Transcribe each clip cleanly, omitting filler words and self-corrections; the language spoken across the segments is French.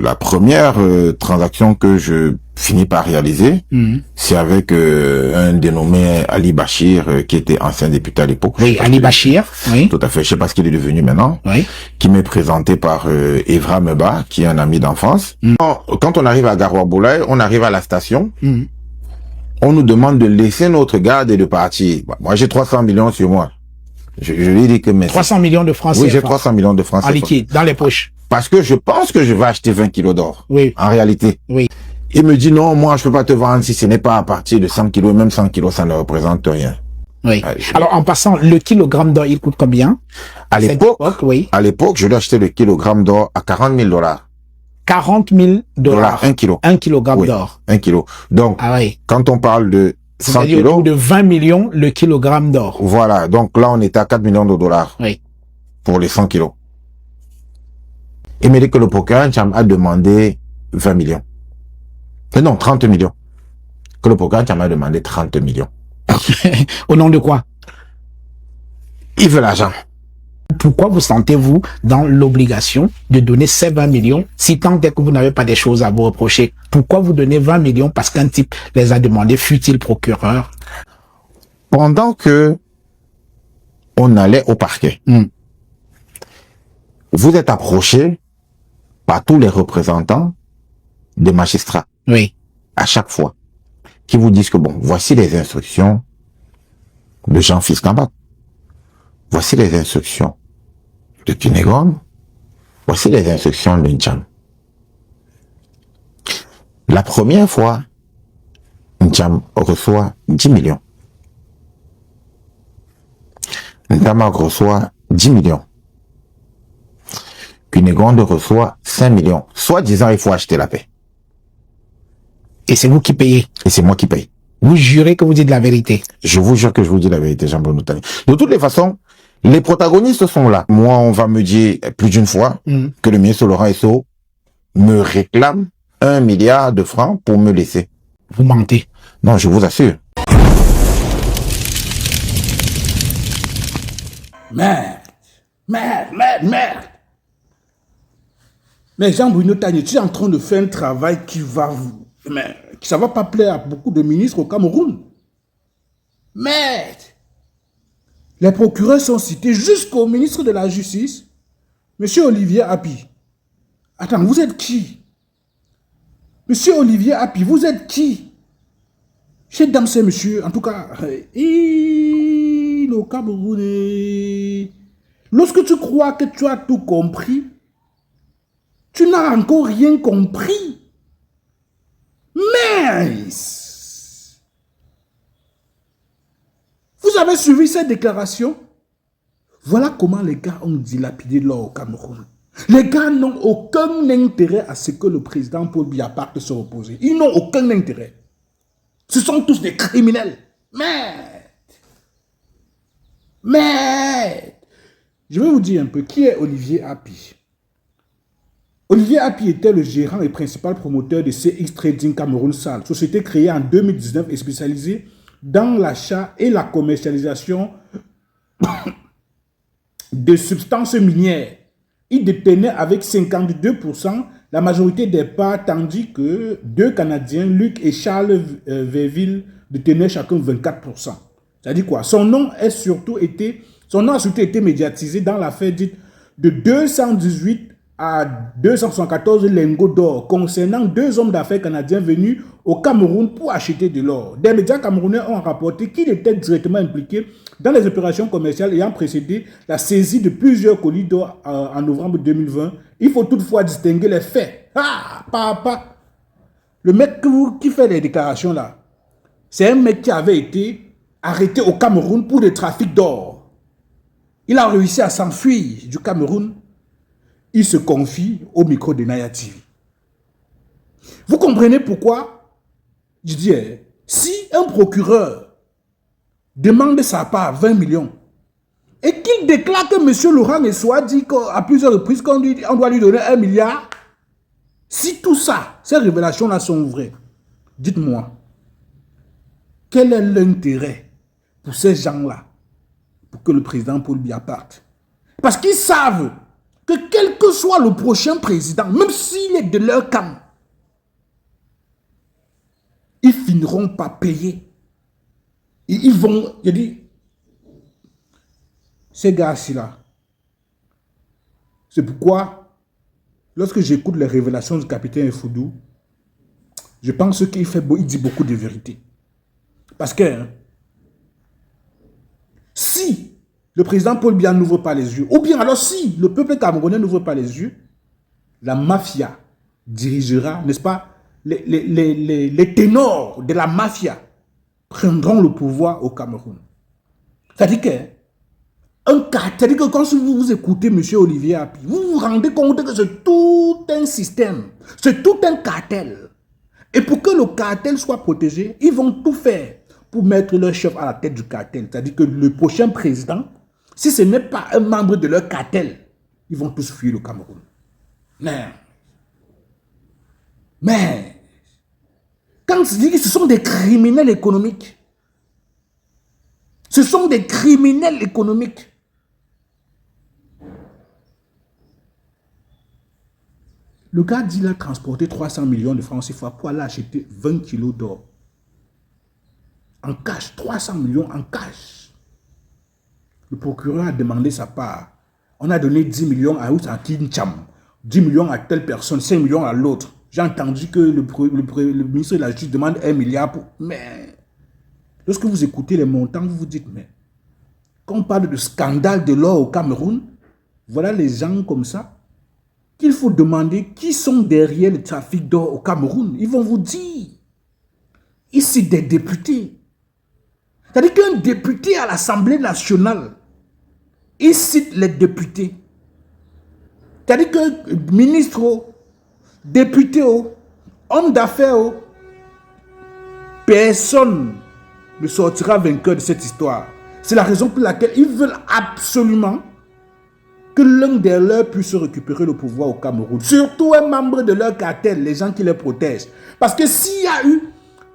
la première transaction que je finis par réaliser, c'est avec un dénommé Ali Bachir, qui était ancien député à l'époque. Oui, Ali Bachir, oui. Tout à fait, je sais pas ce qu'il est devenu maintenant. Oui. Qui m'est présenté par Evra Meba, qui est un ami d'enfance. Quand on arrive à Garoua-Boulaye, on arrive à la station. On nous demande de laisser notre garde et de partir. Moi, j'ai 300 millions sur moi. Je lui dis que... 300 millions de francs CFA. Oui, j'ai 300 millions de francs CFA. En liquide, dans les poches. Parce que je pense que je vais acheter 20 kilos d'or. Oui. En réalité. Oui. Il me dit non, moi, je peux pas te vendre si ce n'est pas à partir de 100 kilos. Même 100 kilos, ça ne représente rien. Oui. Alors, en passant, le kilogramme d'or, il coûte combien? À l'époque, oui. À l'époque, je lui ai acheté le kilogramme d'or à 40 000 $. 40 000 $. 1 kilo. 1 kilogramme d'or. 1 kilo. Donc, quand on parle de 100 kilos. De 20 millions le kilogramme d'or. Voilà. Donc là, on est à 4 millions de dollars. Oui. Pour les 100 kilos. Il me dit que le procureur a demandé 20 millions. Non, 30 millions. Que le procureur a demandé 30 millions. Au nom de quoi? Il veut l'argent. Pourquoi vous sentez-vous dans l'obligation de donner ces 20 millions si tant est que vous n'avez pas des choses à vous reprocher? Pourquoi vous donnez 20 millions parce qu'un type les a demandés, fut-il procureur? Pendant que on allait au parquet, vous êtes approché par tous les représentants des magistrats. Oui. À chaque fois. Qui vous disent que bon, voici les instructions de Jean-Fils Kambat. Voici les instructions de Tunegom. Voici les instructions de N'Djam. La première fois, N'Djam reçoit 10 millions. N'Djam reçoit 10 millions. Cunégonde reçoit 5 millions. Soit disant, il faut acheter la paix. Et c'est vous qui payez. Et c'est moi qui paye. Vous jurez que vous dites la vérité. Je vous jure que je vous dis la vérité, Jean-Bruno Tani. De toutes les façons, les protagonistes sont là. Moi, on va me dire plus d'une fois que le ministre Laurent Esso me réclame 1 milliard de francs pour me laisser. Vous mentez. Non, je vous assure. Merde. Mais Jean-Bruno Tani, tu es en train de faire un travail qui va vous... Mais ça va pas plaire à beaucoup de ministres au Cameroun. Merde. Les procureurs sont cités jusqu'au ministre de la Justice, Monsieur Olivier Api. Attends, vous êtes qui? Monsieur Olivier Api, vous êtes qui? Chez Damsé, monsieur, en tout cas, le Cameroun. Lorsque tu crois que tu as tout compris, tu n'as encore rien compris. Mince! Vous avez suivi cette déclaration? Voilà comment les gars ont dilapidé l'or au Cameroun. Les gars n'ont aucun intérêt à ce que le président Paul Biya parte se reposer. Ils n'ont aucun intérêt. Ce sont tous des criminels. Merde! Je vais vous dire un peu qui est Olivier Api. Olivier Api était le gérant et principal promoteur de CX Trading Cameroun SAL, société créée en 2019 et spécialisée dans l'achat et la commercialisation de substances minières. Il détenait avec 52% la majorité des parts, tandis que deux Canadiens, Luc et Charles Verville, détenaient chacun 24%. C'est-à-dire quoi? Son nom a surtout été médiatisé dans l'affaire dite de 218 à 274 lingots d'or concernant deux hommes d'affaires canadiens venus au Cameroun pour acheter de l'or. Des médias camerounais ont rapporté qu'il était directement impliqué dans les opérations commerciales ayant précédé la saisie de plusieurs colis d'or en novembre 2020. Il faut toutefois distinguer les faits. Le mec qui fait les déclarations là, c'est un mec qui avait été arrêté au Cameroun pour le trafic d'or. Il a réussi à s'enfuir du Cameroun. Il se confie au micro de Naya TV. Vous comprenez pourquoi? Je dis, si un procureur demande sa part 20 millions et qu'il déclare que M. Laurent Esso a dit à plusieurs reprises qu'on doit lui donner 1 milliard, si tout ça, ces révélations-là sont vraies, dites-moi, quel est l'intérêt pour ces gens-là pour que le président Paul Biya parte? Parce qu'ils savent que quel que soit le prochain président, même s'il est de leur camp, ils finiront par payer. Et ils vont, je dis, ces gars-ci là, c'est pourquoi, lorsque j'écoute les révélations du capitaine Foudou, je pense qu'il dit beaucoup de vérité. Parce que, hein, si le président Paul Biya n'ouvre pas les yeux, ou bien alors si le peuple camerounais n'ouvre pas les yeux, la mafia dirigera, n'est-ce pas, les ténors de la mafia prendront le pouvoir au Cameroun. C'est-à-dire que quand vous écoutez M. Olivier Api, vous vous rendez compte que c'est tout un système, c'est tout un cartel. Et pour que le cartel soit protégé, ils vont tout faire pour mettre leur chef à la tête du cartel. C'est-à-dire que le prochain président, si ce n'est pas un membre de leur cartel, ils vont tous fuir le Cameroun. Mais, quand je dis que ce sont des criminels économiques, ce sont des criminels économiques. Le gars dit qu'il a transporté 300 millions de francs CFA pour aller acheter 20 kilos d'or. En cash, 300 millions en cash. Le procureur a demandé sa part. On a donné 10 millions à Kincham, 10 millions à telle personne, 5 millions à l'autre. J'ai entendu que le ministre de la Justice demande 1 milliard pour... Mais, lorsque vous écoutez les montants, vous vous dites, mais, quand on parle de scandale de l'or au Cameroun, voilà les gens comme ça, qu'il faut demander qui sont derrière le trafic d'or au Cameroun. Ils vont vous dire, ici des députés. C'est-à-dire qu'un député à l'Assemblée nationale, il cite les députés. C'est-à-dire que ministre, député, homme d'affaires, personne ne sortira vainqueur de cette histoire. C'est la raison pour laquelle ils veulent absolument que l'un de leurs puisse récupérer le pouvoir au Cameroun. Surtout un membre de leur cartel, les gens qui les protègent. Parce que s'il y a eu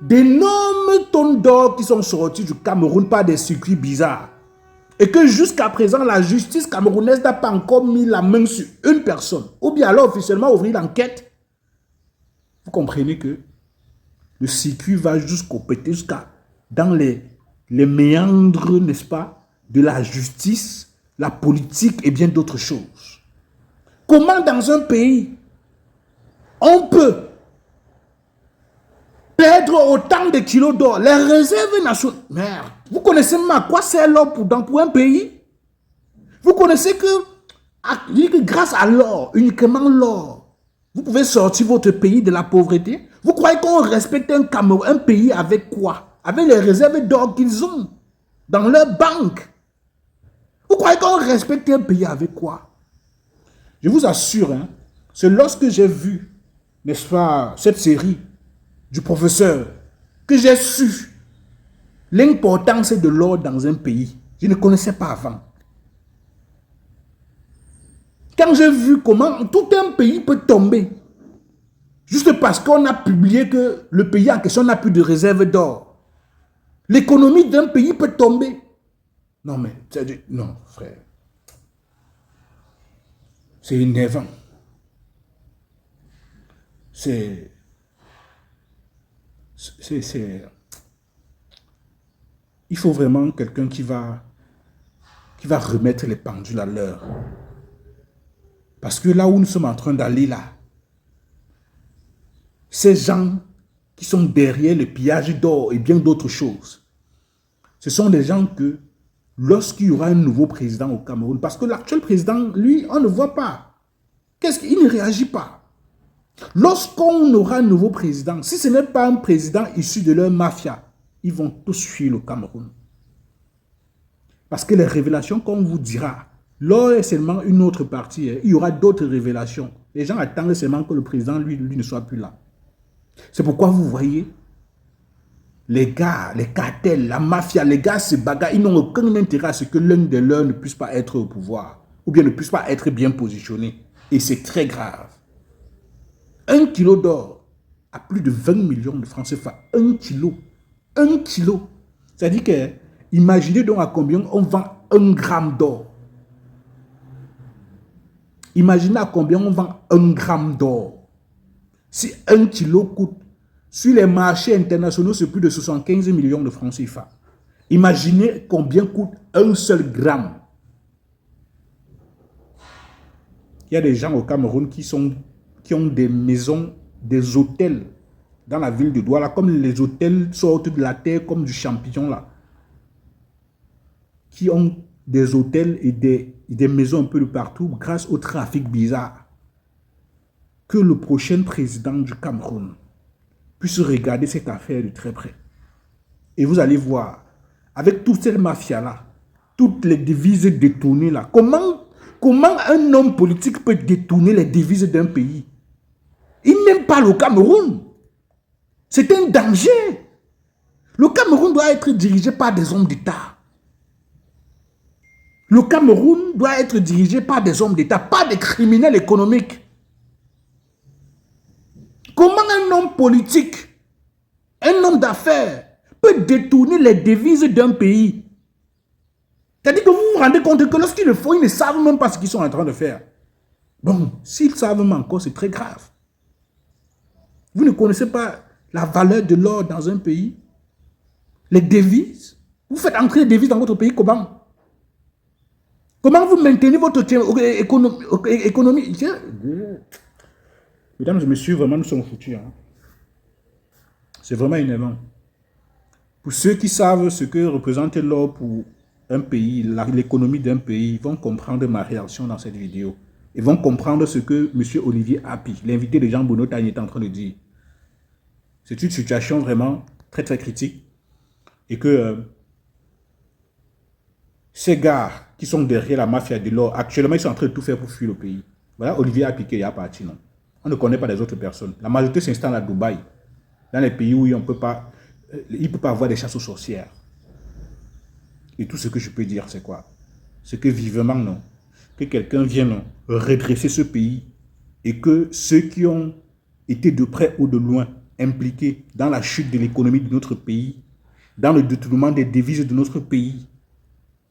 d'énormes tonnes d'or qui sont sorties du Cameroun par des circuits bizarres, et que jusqu'à présent, la justice camerounaise n'a pas encore mis la main sur une personne, ou bien alors officiellement ouvrir l'enquête, vous comprenez que le circuit va jusqu'au pété, jusqu'à dans les méandres, n'est-ce pas, de la justice, la politique et bien d'autres choses. Comment dans un pays, on peut perdre autant de kilos d'or, les réserves nationales. Merde, vous connaissez même à quoi sert l'or pour un pays? Vous connaissez que grâce à l'or, uniquement l'or, vous pouvez sortir votre pays de la pauvreté? Vous croyez qu'on respecte un pays avec quoi? Avec les réserves d'or qu'ils ont dans leur banque. Vous croyez qu'on respecte un pays avec quoi? Je vous assure, hein, c'est lorsque j'ai vu, n'est-ce pas, cette série du professeur, que j'ai su l'importance de l'or dans un pays. Je ne connaissais pas avant. Quand j'ai vu comment tout un pays peut tomber, juste parce qu'on a publié que le pays en question n'a plus de réserve d'or. L'économie d'un pays peut tomber. Non, mais, non, frère. C'est énervant. Il faut vraiment quelqu'un qui va remettre les pendules à l'heure. Parce que là où nous sommes en train d'aller là, ces gens qui sont derrière le pillage d'or et bien d'autres choses, ce sont des gens que lorsqu'il y aura un nouveau président au Cameroun, parce que l'actuel président, lui, on ne voit pas. Il ne réagit pas. Lorsqu'on aura un nouveau président, si ce n'est pas un président issu de leur mafia, ils vont tous fuir le Cameroun. Parce que les révélations qu'on vous dira, l'or est seulement une autre partie. Il y aura d'autres révélations. Les gens attendent seulement que le président, lui ne soit plus là. C'est pourquoi vous voyez, les gars, les cartels, la mafia, les gars se bagarrent. Ils n'ont aucun intérêt à ce que l'un de leurs ne puisse pas être au pouvoir. Ou bien ne puisse pas être bien positionné. Et c'est très grave. 1 kilo d'or à plus de 20 millions de francs CFA. 1 kilo. 1 kilo. C'est-à-dire que, imaginez donc à combien on vend 1 gramme d'or. Imaginez à combien on vend 1 gramme d'or. Si 1 kilo coûte, sur les marchés internationaux, c'est plus de 75 millions de francs CFA. Imaginez combien coûte un seul gramme. Il y a des gens au Cameroun qui ont des maisons, des hôtels dans la ville de Douala, comme les hôtels sortent de la terre comme du champignon là. Qui ont des hôtels et des maisons un peu de partout grâce au trafic bizarre. Que le prochain président du Cameroun puisse regarder cette affaire de très près. Et vous allez voir, avec toute cette mafia-là, toutes les devises détournées là, comment un homme politique peut détourner les devises d'un pays? Il n'aime pas le Cameroun. C'est un danger. Le Cameroun doit être dirigé par des hommes d'État. Le Cameroun doit être dirigé par des hommes d'État, pas des criminels économiques. Comment un homme politique, un homme d'affaires, peut détourner les devises d'un pays? C'est-à-dire que vous vous rendez compte que lorsqu'ils le font, ils ne savent même pas ce qu'ils sont en train de faire. Bon, s'ils savent même encore, c'est très grave. Vous ne connaissez pas la valeur de l'or dans un pays? Les devises? Vous faites entrer les devises dans votre pays comment? Comment vous maintenez votre économie? Mesdames et messieurs, vraiment, nous sommes foutus. Hein? C'est vraiment énervant. Pour ceux qui savent ce que représente l'or pour un pays, l'économie d'un pays, ils vont comprendre ma réaction dans cette vidéo. Ils vont comprendre ce que M. Olivier Api, l'invité de Jean Bonotagne, est en train de dire. C'est une situation vraiment très très critique. Et que ces gars qui sont derrière la mafia de l'or, actuellement, ils sont en train de tout faire pour fuir le pays. Voilà, Olivier Api qui est parti, non. On ne connaît pas les autres personnes. La majorité s'installe à Dubaï, dans les pays où il ne peut pas avoir des chasses aux sorcières. Et tout ce que je peux dire, c'est quoi? C'est que vivement, non, que quelqu'un vienne redresser ce pays et que ceux qui ont été de près ou de loin impliqués dans la chute de l'économie de notre pays, dans le détournement des devises de notre pays,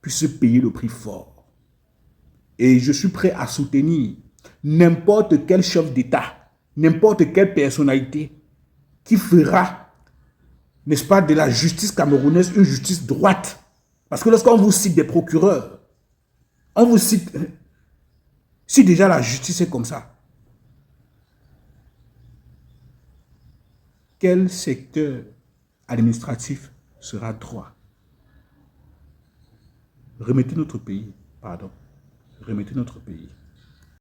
puissent payer le prix fort. Et je suis prêt à soutenir n'importe quel chef d'État, n'importe quelle personnalité qui fera, n'est-ce pas, de la justice camerounaise une justice droite. Parce que lorsqu'on vous cite des procureurs, on vous cite... Si déjà la justice est comme ça, quel secteur administratif sera droit? Remettez notre pays, pardon, remettez notre pays.